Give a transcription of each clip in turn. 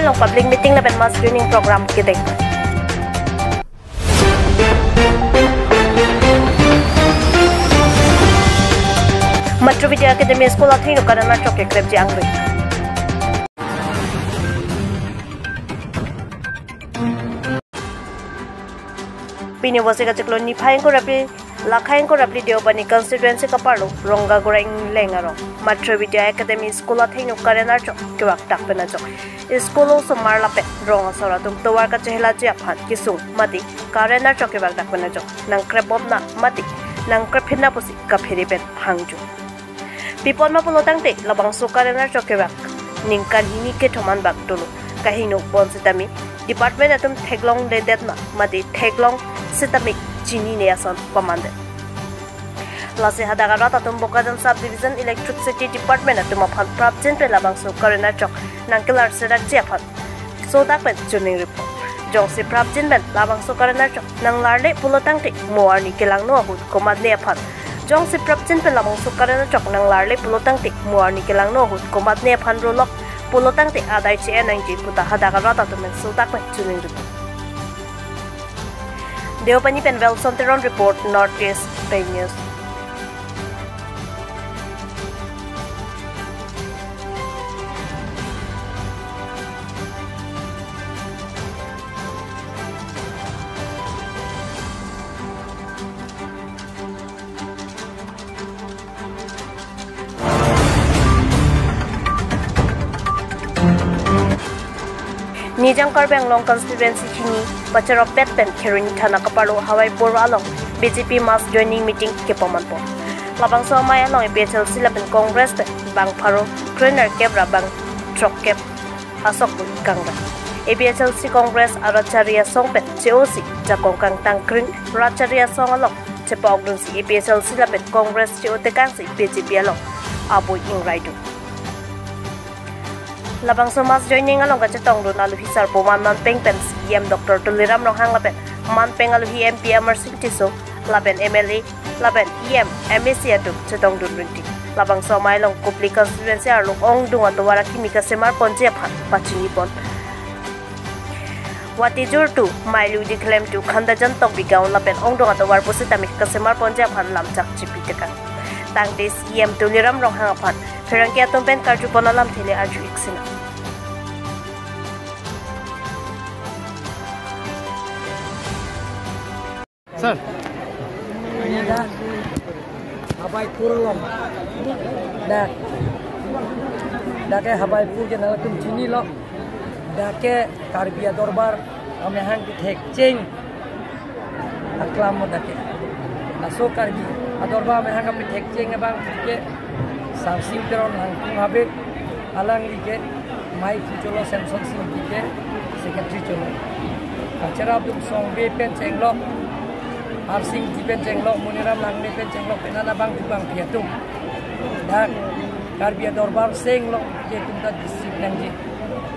Parliament long public meeting laban mass screening program kitek. Metro Vidya Academy School athino karana choke krebji angri. Pini wasi ka ciklo ni phain ko rapli lakhain ko rapli deobani constituency ka parlo ronga goreng lengaro. Metro Vidya Academy School athino karana chok kiwak takpena chok. School so marla pe ronga sora tum towar ka chehla ji aphat kisung mati karana chok kiwak takpena chok. Nang krebob na mati nang krepina pusi ka pheripen hangju. Pipon ma pulotang te labang sukarana chokewak ningkan hini ke thoman bak tulu kahino bon sitami department atum theglong de detna mati theglong sitamik chini ne asan pamande lase hadaga rata tum bokajan sub division electricity department atum aphan prapjen pe labang sukarana chok nangkelar sedak jiaphan so dakpen chuning report jong se prapjen ben labang sukarana chok nang larle pulotang te moarni kelang no ahut komad ne aphan Jong si prapjen pe lamang sukarana chok nang larle pulotang te muarni kelang no hut komat ne phan rolok pulotang te adai che nang ji puta hadaga rata to men sutak pe chuning ru Deopani pen Wilson Teron report Northeast Pay News Nijang Karbang Long constituency chini bachar of Petpen Kirin Thana Kapalo Hawaii Poro along BJP mass joining meeting ke pamanpo. Labang so maya long APHL silapen Congress pe bang pharo trainer kebra bang truck kep asok kangba. APHL si Congress aracharia songpen COC jakong kang tangkring racharia song along chepa ogun si APHL silapen Congress COT kang si BJP along aboy ing raidu. Labang somas joining along ka chetong dun alu hisar po man peng pen CM Dr. Tuliram rong hang lapen man peng alu hi MP Emerson Tiso laben MLA laben EM MAC atu chetong dun rinti labang somai long kupli constituency arlong ong dung ato wara kimika semar ponje phan pachini pon wati jur tu mailu declaim tu khanda jan tok bigaun laben ong dung ato war posita mikka semar ponje phan lamchak chipi tekan tangte CM Tuliram rong hang phan Ferangki atom pen karju ponalam thile arju iksina Sir. Ini dah habai kurlom. Dah ke habai pur ke nala tum chini lo. Dah ke Karbia Dorbar kami hang ke thek cheng. Aklam mo dah ke. Aso Karbi Dorbar kami hang kami thek cheng bang ke Samsung teron hang kum habe alang ke mai cholo Samsung sim ke secretary cholo. Acara abdul songbe pen cheng lo. Arsing dipen jenglok muniram langne pen jenglok penana bang tubang piatung dan Karbia Dorbar senglok je tunta district nangji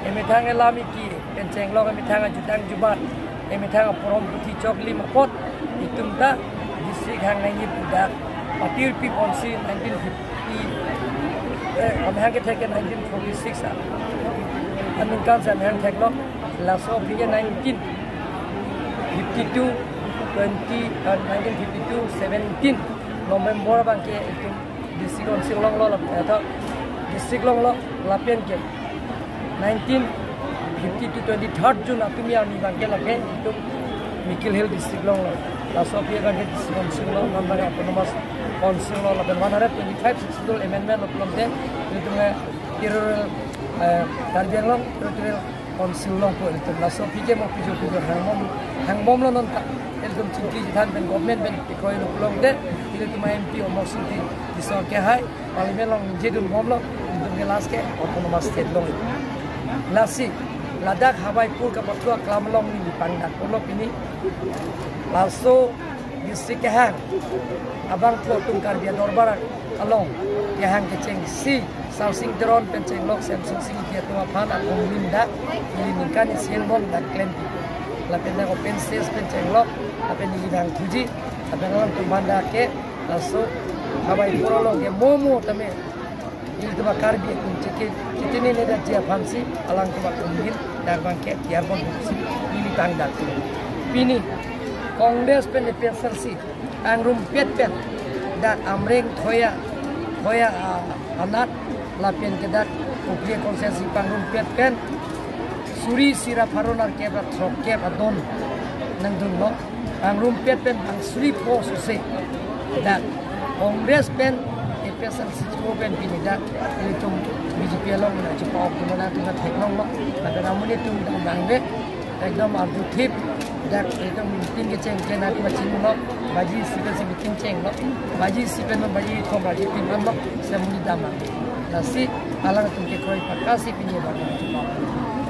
emithang elami ki pen jenglok emithang jutang jubat emithang porom puti chokli mapot itumta district hang nangi budak patir pi ponsi 1950 amhang ke theke 1946 anung kan san hang theklok laso piye 1952 1952 17 November bangke itu district council long lo atau district long lo lapen ke 1952 23rd June apimi ami bangke lage itu Mikil Hill district long lo laso pia bangke district council long number autonomous council lo lapen 125 successful amendment of long de itu me tirul Karbiang long tirul council long ko itu laso pia mo pijo hangmom lo non Elkom cinti jitan ben government ben ikoi lo long de ile tuma MP o mosuti diso ke hai parliament long jedun momlo indum ke last ke autonomous state long lasi Ladakh Hawaii pur ka patua klamlong ni pangdak polo ini laso district ke hang abang tlo tung Karbia Dorbar along ke hang ke cheng si Samsung drone pen cheng lok Samsung sing ke tuma phan a kominda ini ningkan sien bom dak klem lapen na open stage pen cheng lok lapen ni bang tuji lapen lang tumbanda ke laso Hawaii pur along ke momo tame itu bakar biak mencekik ini dah dia fancy alang tu bakar mungkin dah bangkit dia pun ini tanggal ini Kongres pen PSLC angrum pet dan amreng thoya anak lapian kedat uplia konsensi pangrum pet pen suri sira faronar kebat trokep adon nangdung no angrum pet pen ang suri po suse dan Kongres pen PSLC pen pini dan itu BJP long na cepat gimana tu nak teknolog lo ada namun itu bangbe ekdom ardutif dan ekdom meeting ke ceng kena tu macam lo baji siapa si meeting ceng lo baji siapa no baji thong baji timam lo semua dama nasi alang tu ke koi pakasi pinjam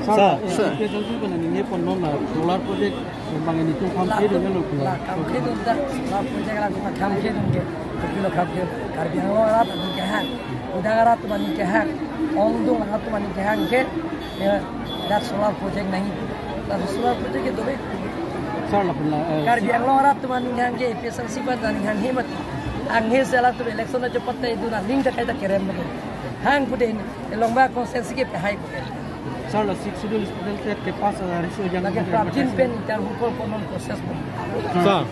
Sa, PSLC kan ni pun nona solar project memang ini tu kami dengan lo pula. Kami tu dah solar project lah kita kami tu ke kilo kami karbi orang tu ke hang, udang orang tu mani ke hang, ondong orang tu mani ke hang ke, dah solar project nahi, dah solar project ke tu be. Solar pula. Karbi orang tu mani ke hang ke PSLC pun mani hang hemat, anghe salah tu election aja patah itu na link tak ada keren macam, hang pun lomba konsensi ke pahai pun. Solar six schedule hospital ke pas risau jangan. Lagi prapjin pen dan hukum konon proses pun. Sa.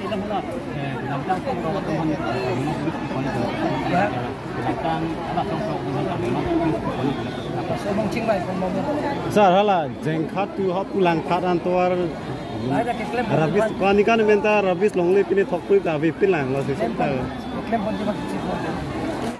Sa hala jengkat tu hot ulang katan tuar. Rabis kau ni kan minta rabis longley pini thok pun dah vipin lang lo sih. Klaim pun cuma